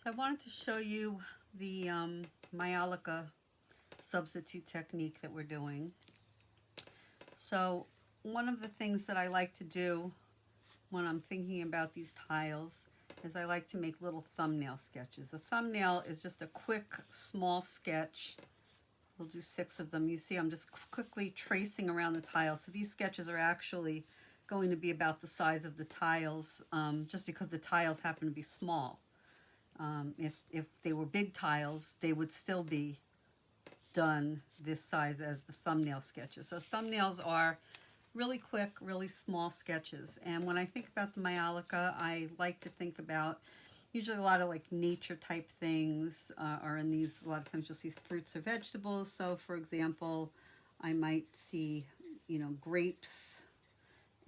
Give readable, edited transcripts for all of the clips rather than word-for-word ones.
So I wanted to show you the Majolica substitute technique that we're doing. So one of the things that I like to do when I'm thinking about these tiles is I like to make little thumbnail sketches. A thumbnail is just a quick, small sketch. We'll do 6 of them. You see I'm just quickly tracing around the tiles. So these sketches are actually going to be about the size of the tiles, just because the tiles happen to be small. If they were big tiles, they would still be done this size as the thumbnail sketches. So thumbnails are really quick, really small sketches. And when I think about the Majolica, I like to think about usually a lot of like nature type things are in these. A lot of times you'll see fruits or vegetables. So for example, I might see, grapes,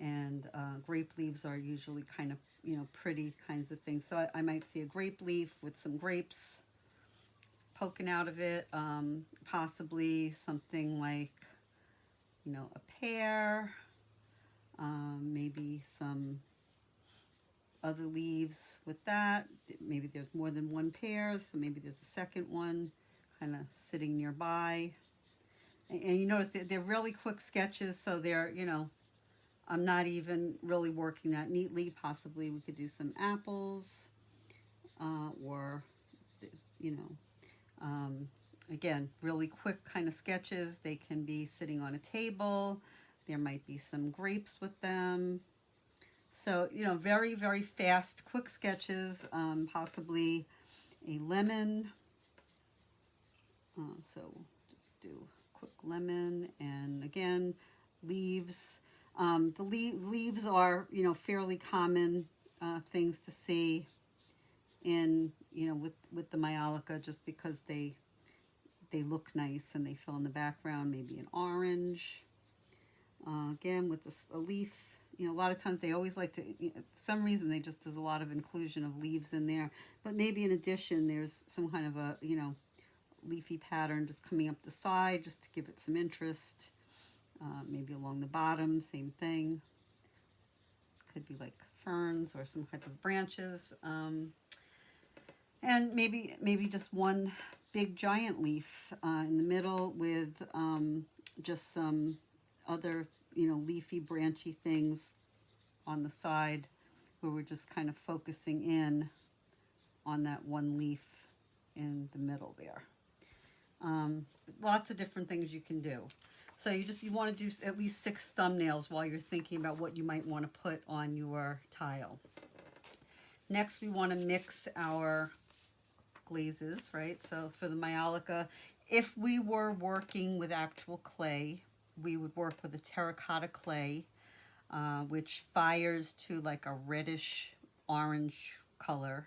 and grape leaves are usually kind of, pretty kinds of things. So I might see a grape leaf with some grapes poking out of it, possibly something like, a pear, maybe some other leaves with that. Maybe there's more than one pear, so maybe there's a second one kind of sitting nearby. And you notice they're really quick sketches, so they're, I'm not even really working that neatly. Possibly we could do some apples, or, you know, again, really quick kind of sketches. They can be sitting on a table. There might be some grapes with them. So, very, very fast, quick sketches, possibly a lemon. So just do quick lemon, and again, leaves. The leaves are, fairly common things to see in, with the Majolica, just because they look nice and they fill in the background. Maybe an orange. Again, with a leaf. A lot of times they always like to, for some reason, there's a lot of inclusion of leaves in there. But maybe in addition, there's some kind of a, leafy pattern just coming up the side just to give it some interest. Maybe along the bottom, same thing. Could be like ferns or some type of branches. And maybe just one big giant leaf in the middle with just some other, leafy, branchy things on the side, where we're just kind of focusing in on that one leaf in the middle there. Lots of different things you can do. So you want to do at least 6 thumbnails while you're thinking about what you might want to put on your tile. Next, we want to mix our glazes, right? So for the Majolica, if we were working with actual clay, we would work with a terracotta clay, which fires to like a reddish orange color.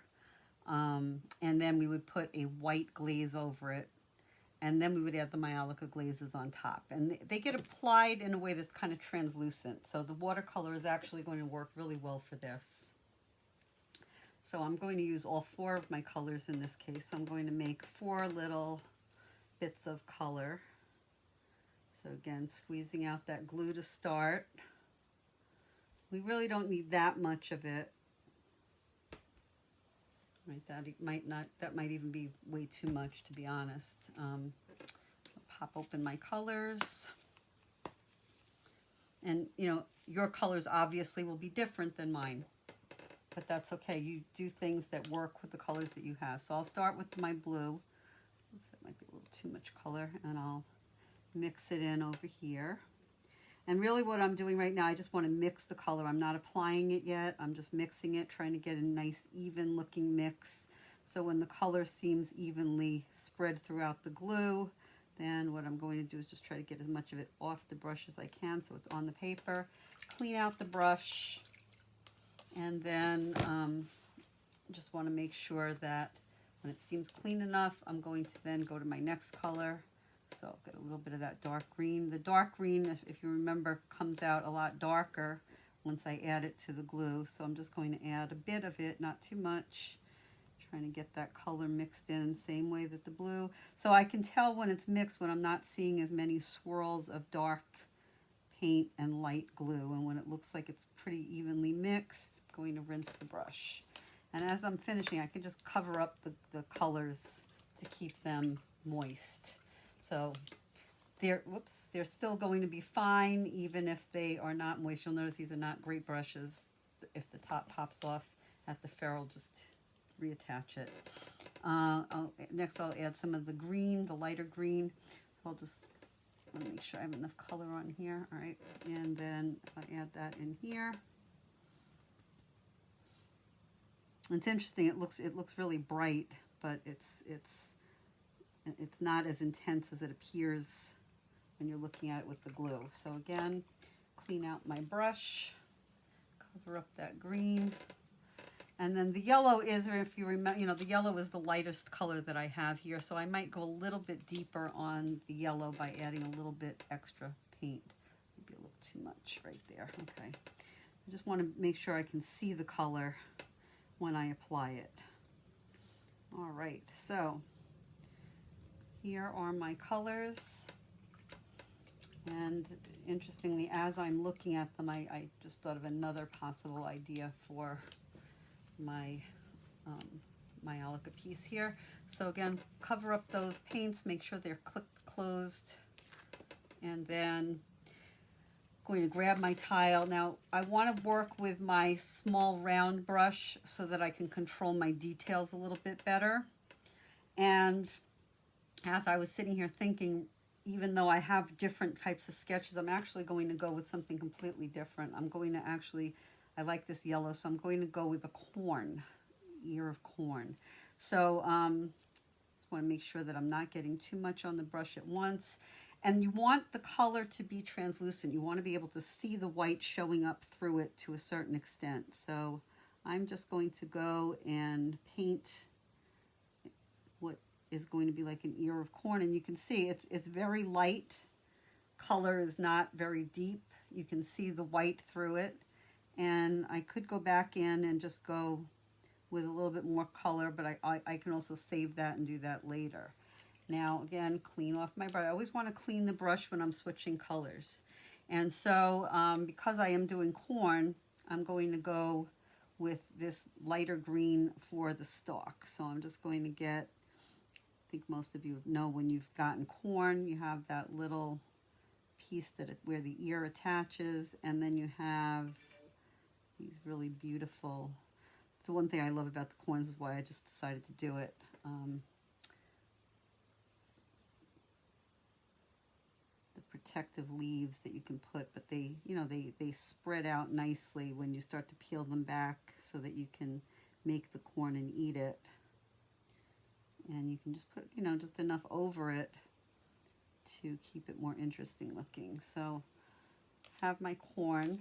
And then we would put a white glaze over it. And then we would add the Majolica glazes on top. And they get applied in a way that's kind of translucent. So the watercolor is actually going to work really well for this. So I'm going to use all 4 of my colors in this case. I'm going to make 4 little bits of color. So again, squeezing out that glue to start. We really don't need that much of it. Right, that might even be way too much, to be honest. I'll pop open my colors. And, your colors obviously will be different than mine. But that's okay. You do things that work with the colors that you have. So I'll start with my blue. Oops, that might be a little too much color. And I'll mix it in over here. And really what I'm doing right now, I just want to mix the color. I'm not applying it yet. I'm just mixing it, trying to get a nice even looking mix. So when the color seems evenly spread throughout the glue, then what I'm going to do is just try to get as much of it off the brush as I can so it's on the paper. Clean out the brush. And then just want to make sure that when it seems clean enough, I'm going to then go to my next color. So I'll get a little bit of that dark green. The dark green, if you remember, comes out a lot darker once I add it to the glue. So I'm just going to add a bit of it, not too much. Trying to get that color mixed in same way that the blue. So I can tell when it's mixed when I'm not seeing as many swirls of dark paint and light glue. And when it looks like it's pretty evenly mixed, I'm going to rinse the brush. And as I'm finishing, I can just cover up the colors to keep them moist. So they're still going to be fine even if they are not moist. You'll notice these are not great brushes. If the top pops off at the ferrule, just reattach it. Next I'll add some of the green, the lighter green. So I'll just want to make sure I have enough color on here. All right, and then I'll add that in here. It's interesting. It looks really bright, but it's not as intense as it appears when you're looking at it with the glue. So again, clean out my brush, cover up that green. And then the yellow is, or if you remember, the yellow is the lightest color that I have here. So I might go a little bit deeper on the yellow by adding a little bit extra paint. Maybe a little too much right there. Okay. I just want to make sure I can see the color when I apply it. All right, so here are my colors. And interestingly, as I'm looking at them, I just thought of another possible idea for my Majolica piece here. So again, cover up those paints, make sure they're clipped closed, and then I'm going to grab my tile. Now I want to work with my small round brush so that I can control my details a little bit better. And as I was sitting here thinking, even though I have different types of sketches, I'm actually going to go with something completely different. I'm going to actually, I like this yellow, so I'm going to go with a corn, ear of corn. So just want to make sure that I'm not getting too much on the brush at once. And you want the color to be translucent. You want to be able to see the white showing up through it to a certain extent. So I'm just going to go and paint what is going to be like an ear of corn. And you can see it's very light. Color is not very deep. You can see the white through it. And I could go back in and just go with a little bit more color, but I can also save that and do that later. Now, again, clean off my brush. I always want to clean the brush when I'm switching colors. And so because I am doing corn, I'm going to go with this lighter green for the stalk. So I'm just going to get, I think most of you know when you've gotten corn, you have that little piece where the ear attaches, and then you have these really beautiful, it's the one thing I love about the corns, is why I just decided to do it. Protective leaves that you can put, but they spread out nicely when you start to peel them back so that you can make the corn and eat it. And you can just put, just enough over it to keep it more interesting looking. So have my corn,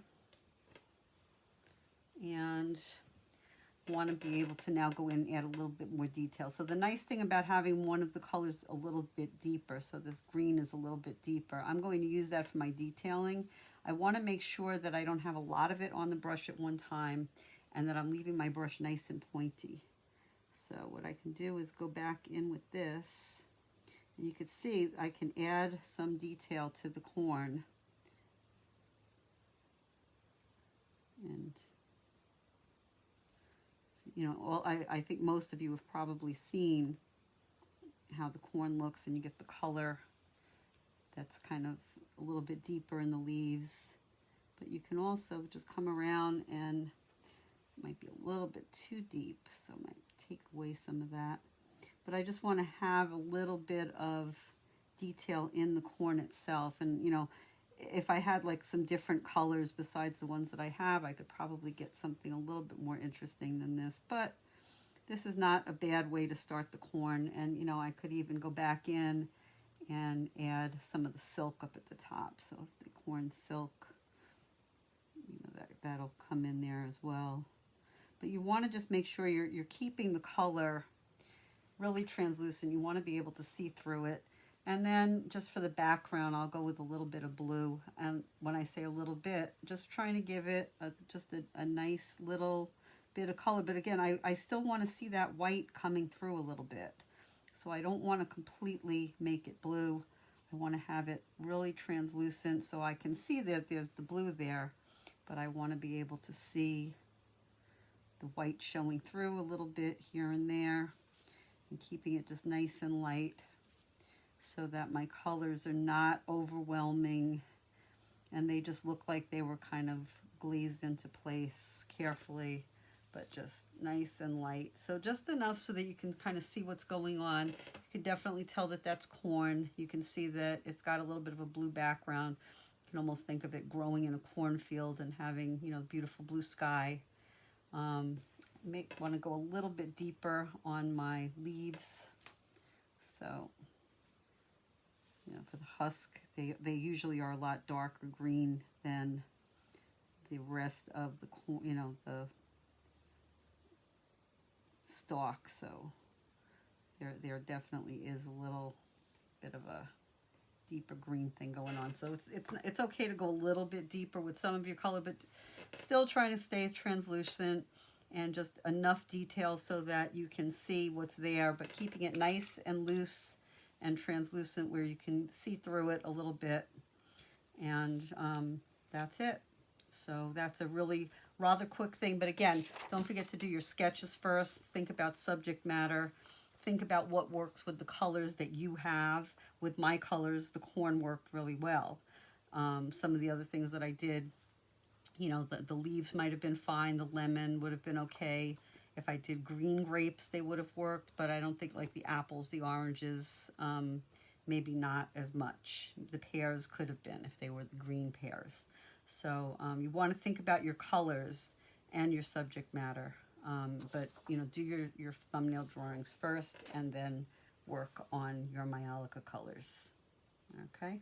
and want to be able to now go in and add a little bit more detail. So the nice thing about having one of the colors a little bit deeper, so this green is a little bit deeper, I'm going to use that for my detailing. I want to make sure that I don't have a lot of it on the brush at one time and that I'm leaving my brush nice and pointy. So what I can do is go back in with this, and you can see I can add some detail to the corn. And I think most of you have probably seen how the corn looks, and you get the color that's kind of a little bit deeper in the leaves. But you can also just come around, and it might be a little bit too deep, so I might take away some of that. But I just want to have a little bit of detail in the corn itself. And if I had like some different colors besides the ones that I have, I could probably get something a little bit more interesting than this. But this is not a bad way to start the corn. And I could even go back in and add some of the silk up at the top. So if the corn silk, that'll come in there as well. But you want to just make sure you're keeping the color really translucent. You want to be able to see through it. And then just for the background, I'll go with a little bit of blue. And when I say a little bit, just trying to give it just a nice little bit of color. But again, I still want to see that white coming through a little bit. So I don't want to completely make it blue. I want to have it really translucent so I can see that there's the blue there, but I want to be able to see the the white showing through a little bit here and there, and keeping it just nice and light so that my colors are not overwhelming and they just look like they were kind of glazed into place carefully, but just nice and light. So just enough so that you can kind of see what's going on. You can definitely tell that that's corn. You can see that it's got a little bit of a blue background. You can almost think of it growing in a cornfield and having, you know, beautiful blue sky. Want to go a little bit deeper on my leaves. So, you know, for the husk, they usually are a lot darker green than the rest of the, you know, the stalk. So there definitely is a little bit of a deeper green thing going on. So it's okay to go a little bit deeper with some of your color, but still trying to stay translucent and just enough detail so that you can see what's there, but keeping it nice and loose and translucent where you can see through it a little bit. And that's it. So that's a really rather quick thing. But again, don't forget to do your sketches first. Think about subject matter. Think about what works with the colors that you have. With my colors, the corn worked really well. Some of the other things that I did, you know, the leaves might have been fine. The lemon would have been okay. If I did green grapes, they would have worked. But I don't think like the apples, the oranges, maybe not as much. The pears could have been if they were the green pears. So you want to think about your colors and your subject matter. But, you know, do your thumbnail drawings first and then work on your Majolica colors. Okay?